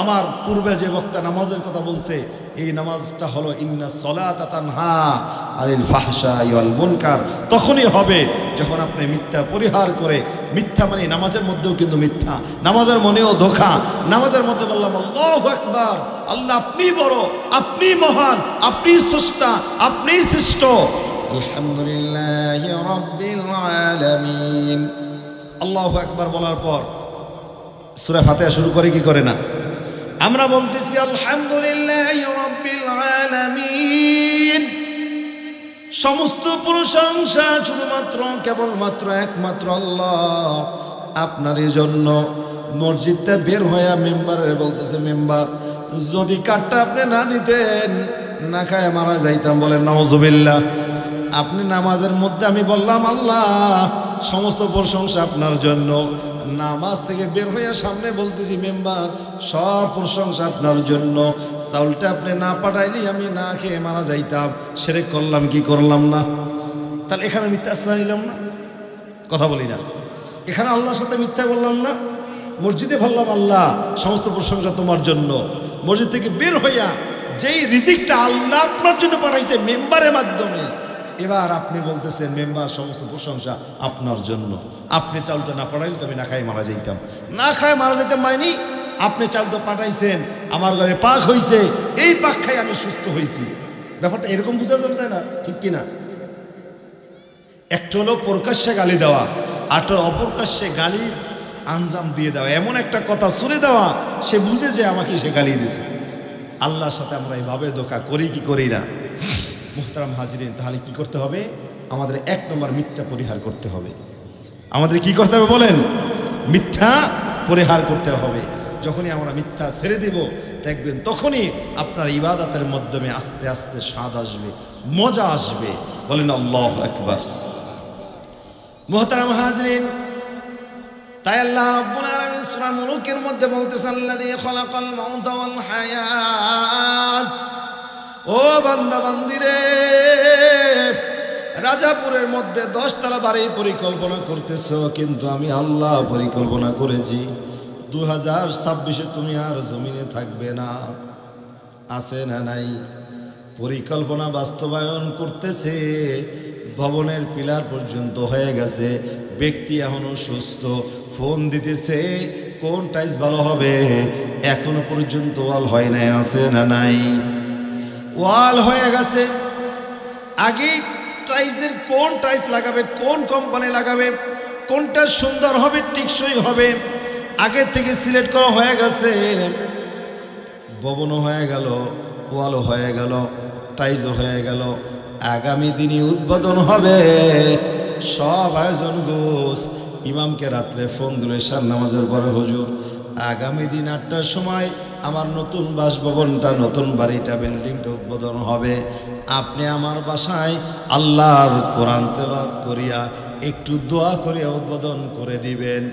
আমার পূর্বে যে বক্তা নামাজের কথা বলছে, এই নামাজটা হলো ইন্না সলাতা তানহা আনিল ফাহশাই ওয়াল মুনকার, তখনই হবে যখন আপনি মিথ্যা পরিহার করে, মিথ্যা মানে নামাজের মধ্যেও কিন্তু মিথ্যা, নামাজের মনেও ধোঁকা, নামাজের মধ্যে বললাম আল্লাহু আকবার, আল্লাহ আপনি বড়, আপনি মহান, আপনি স্রষ্টা, আপনি শ্রেষ্ঠ, আলহামদুলিল্লাহি রাব্বিল আলামিন। আল্লাহু আকবার বলার পর সূরা ফাতিহা শুরু করে কি করে না? আমরা বলতেছি আলহামদুলিল্লাহি রাব্বিল আলামিন, সমস্ত প্রশংসা শুধুমাত্র কেবলমাত্র একমাত্র আল্লাহ আপনারই জন্য। মসজিদটা বের হইয়া মেম্বারের বলতেছে, মেম্বার যদি কার্ডটা আপনি না দিতেন না খায় মারা যাইতাম। বলেন নাউজুবিল্লাহ। আপনি নামাজের মধ্যে আমি বললাম আল্লাহ সমস্ত প্রশংসা আপনার জন্য, নামাজ থেকে বের হইয়া সামনে বলতেছি মেম্বার সব প্রশংসা আপনার জন্য, চাউলটা আপনি না পাঠাইলে আমি না খেয়ে মারা যাইতাম। শিরক করলাম কি করলাম না? তাহলে এখানে মিথ্যা আশ্রয় নিলাম না? কথা বলি না? এখানে আল্লাহর সাথে মিথ্যা বললাম না? মসজিদে বললাম আল্লাহ সমস্ত প্রশংসা তোমার জন্য, মসজিদ থেকে বের হইয়া যেই রিজিকটা আল্লাহ আপনার জন্য পাঠাইছে মেম্বারের মাধ্যমে, এবার আপনি বলতেছেন মেম্বার সমস্ত প্রশংসা আপনার জন্য, আপনি চাউলটা না পাঠাইলে তো আমি না খাই মারা যাইতাম। না খায় মারা যাইতাম মাইনি আপনি চাউলটা পাঠাইছেন, আমার ঘরে পাক হয়েছে, এই পাক খাই আমি সুস্থ হয়েছি। ব্যাপারটা এরকম বোঝা যায় না? ঠিক কিনা? একটা হলো প্রকাশ্যে গালি দেওয়া, আরটা অপ্রকাশ্যে গালির আঞ্জাম দিয়ে দেওয়া, এমন একটা কথা ছুড়ে দেওয়া সে বুঝে যে আমাকে সে গালি দিয়েছে। আল্লাহর সাথে আমরা এইভাবে ধোঁকা করি কি করি না? মুহতারাম হাজিরিন, তাহলে কি করতে হবে? আমাদের এক নম্বর মিথ্যা পরিহার করতে হবে। আমাদের কি করতে হবে বলেন? মিথ্যা পরিহার করতে হবে। যখনই আমরা মিথ্যা ছেড়ে দিব দেখবেন তখনই আপনার ইবাদতের মাধ্যমে আস্তে আস্তে স্বাদ আসবে, মজা আসবে। বলেন আল্লাহু আকবার। মুহতারাম হাজিরিন, তাই আল্লাহ রাব্বুল আলামিন সূরা মুলুকের মধ্যে বলতেছেন আল্লাযী খালাকাল মাউতা ওয়াল হায়াত। ও বান্দা বান্দিরে, রাজাপুরের মধ্যে 10 তলা বাড়ির পরিকল্পনা করতেছ, কিন্তু আমি আল্লাহ পরিকল্পনা করেছি 2026-এ তুমি আর জমিনে থাকবে না। আছে না নাই? পরিকল্পনা বাস্তবায়ন করতেছে, ভবনের পিলার পর্যন্ত হয়ে গেছে, ব্যক্তি এখনো সুস্থ, ফোন দিতেছে কোন টাইলস ভালো হবে, এখনো পর্যন্ত ওয়াল হয় নাই। আছে না নাই? ওয়াল হয়ে গেছে, আগে টাইলসের কোন টাইলস লাগাবে, কোন কোম্পানি লাগাবে, কোনটা সুন্দর হবে, টেকসই হবে, আগে থেকে সিলেক্ট করা হয়ে গেছে। ভবনও হয়ে গেল, ওয়ালও হয়ে গেল, টাইলসও হয়ে গেল, আগামী দিনই উদ্বোধন হবে। সব আয়োজন গোছ। ইমামকে রাত্রে ফোন দিল এশার নামাজের পরে, হুজুর আগামী দিন 8টার সময় আমার নতুন বাসভবনটা, নতুন বাড়িটা, বিল্ডিংটা উদ্বোধন হবে। আপনি আমার বাসায় আল্লাহর কোরআন তেলাওয়াত করিয়া একটু দোয়া করিয়া উদ্বোধন করে দিবেন।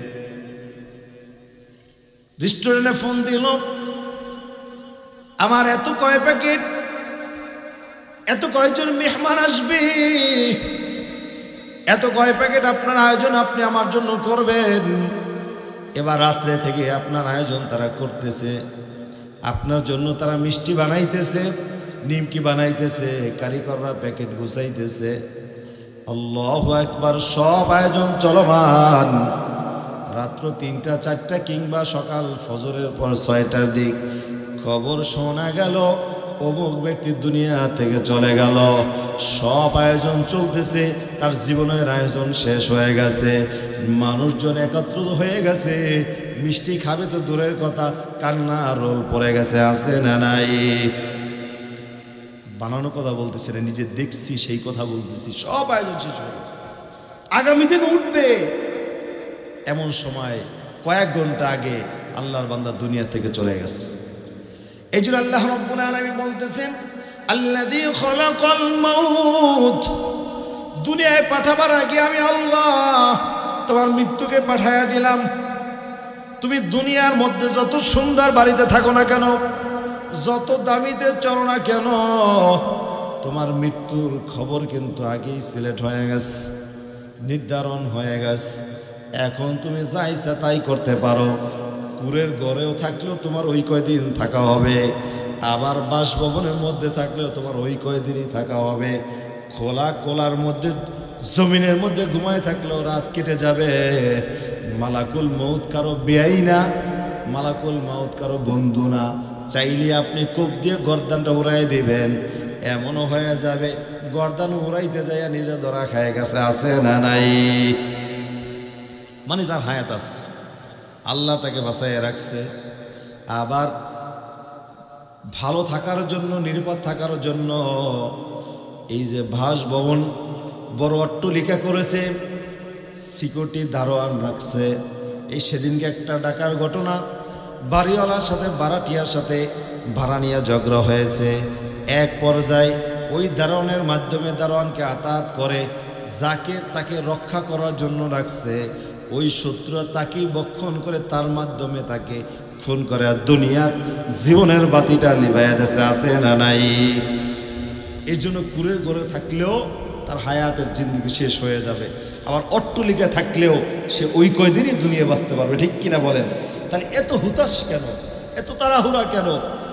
রেস্টুরেন্টে ফোন দিল, আমার এত কয় প্যাকেট, এত কয়জন মেহমান আসবে, এত কয় প্যাকেট আপনার আয়োজন আপনি আমার জন্য করবেন। এবার রাত্রে থেকে আপনার আয়োজন তারা করতেছে, আপনার জন্য তারা মিষ্টি বানাইতেছে, নিমকি বানাইতেছে, কারিগররা প্যাকেট গুছাইতেছে। আল্লাহু আকবার। সব আয়োজন চলমান। রাত্র 3টা 4টা কিংবা সকাল ফজরের পর 6টার দিক খবর শোনা গেল অমুক ব্যক্তি দুনিয়া থেকে চলে গেল, সব আয়োজন চলতেছে, তার জীবনের আয়োজন শেষ হয়ে গেছে, মানুষজন একত্রিত হয়ে গেছে, মিষ্টি খাবে তো দূরের কথা, কান্না রোল পড়ে গেছে, আছে না নাই? বানানো কথা বলতেছে না, নিজে দেখছি সেই কথা বলতেছি, সব আয়োজন শেষ হয়ে গেছে, আগামী দিনে উঠবে। এমন সময় কয়েক ঘন্টা আগে আল্লাহর বান্দা দুনিয়া থেকে চলে গেছে। এই জন্য আল্লাহ রাব্বুল আলামিন বলতেছেন, আল্লাযী খালাকাল মাউত, দুনিয়ায় পাঠাবার আগে আমি আল্লাহ তোমার মৃত্যুকে পাঠায়া দিলাম। তুমি দুনিয়ার মধ্যে যত সুন্দর বাড়িতে থাকো না কেন, যত দামিতে চলো না কেন, তোমার মৃত্যুর খবর কিন্তু আগেই সিলেক্ট হয়ে গেছে, নির্ধারণ হয়ে গেছে। এখন তুমি যা ইচ্ছা তাই করতে পারো। কুরের ঘরেও থাকলেও তোমার ওই কয়দিন থাকা হবে, আবার বাসভবনের মধ্যে থাকলেও তোমার ওই কয়দিনই থাকা হবে। খোলা কোলার মধ্যে জমিনের মধ্যে ঘুমায় থাকলেও রাত কেটে যাবে। মালাকুল মউত কারো বেয়াই না, মালাকুল মউত কারো বন্ধু না। চাইলে আপনি কোপ দিয়ে গর্দানটা উড়াই দিবেন, এমনও হয়ে যাবে গর্দান উড়াইতে যাইয়া নিজে ধরা খায় গেছে, আছে না নাই? মানে তার হায়াত আছে, আল্লাহ তাকে বাঁচাইয়া রাখছে। আবার ভালো থাকার জন্য, নিরাপদ থাকার জন্য এই যে বাসভবন বড় অট্টালিকা করেছে, সিকিউরিটি দারোয়ান রাখছে। এই সেদিনকে একটা ডাকার ঘটনা, বাড়িওয়ালার সাথে ভাড়াটিয়ার সাথে ভাড়া নিয়ে ঝগড়া হয়েছে। এক পর্যায়ে ওই দারোয়ানের মাধ্যমে দারোয়ানকে আতাত করে, যাকে তাকে রক্ষা করার জন্য রাখছে, ওই শত্রু তাকেই বক্ষণ করে, তার মাধ্যমে তাকে খুন করে, আর দুনিয়ার জীবনের বাতিটা লিভাইয়া দেশে, আছে না নাই? এই জন্য কুরের ঘরে থাকলেও তার হায়াতের জিন্দগি শেষ হয়ে যাবে, আবার অট্টালিকা থাকলেও সে ওই কয়দিনই দুনিয়া বাঁচতে পারবে, ঠিক কিনা বলেন? তাহলে এত হুতাশ কেন, এত তাড়াহুড়া কেন?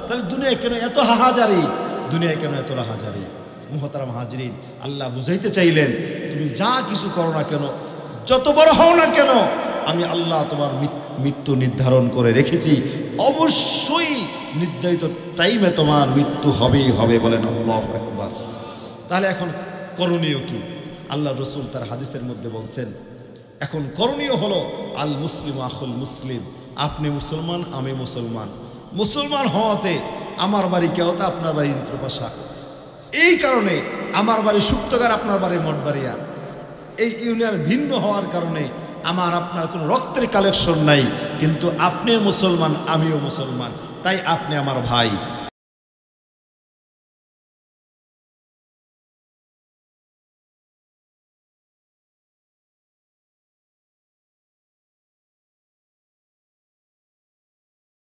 তাহলে দুনিয়ায় কেন এত হাহাজারি, দুনিয়ায় কেন এত হাহাজারি? মুহতারাম হাজরিন, আল্লাহ বুঝাইতে চাইলেন, তুমি যা কিছু করো না কেন, যত বড় হও না কেন, আমি আল্লাহ তোমার মৃত্যু নির্ধারণ করে রেখেছি, অবশ্যই নির্ধারিত টাইমে তোমার মৃত্যু হবেই হবে। বলেন আল্লাহু আকবার। তাহলে এখন করণীয় কি? আল্লাহ রসুল তার হাদিসের মধ্যে বলছেন, এখন করণীয় হলো আল মুসলিম আখুল মুসলিম, আপনি মুসলমান আমি মুসলমান, মুসলমান হওয়াতে আমার বাড়ি কেওতা, আপনার বাড়ি ইন্দ্রপাশা, এই কারণে আমার বাড়ি সুক্তগার, আপনার বাড়ি মঠবাড়িয়া, এই ইউনিয়ন ভিন্ন হওয়ার কারণে আমার আপনার কোনো রক্তের কালেকশন নাই, কিন্তু আপনি মুসলমান আমিও মুসলমান, তাই আপনি আমার ভাই।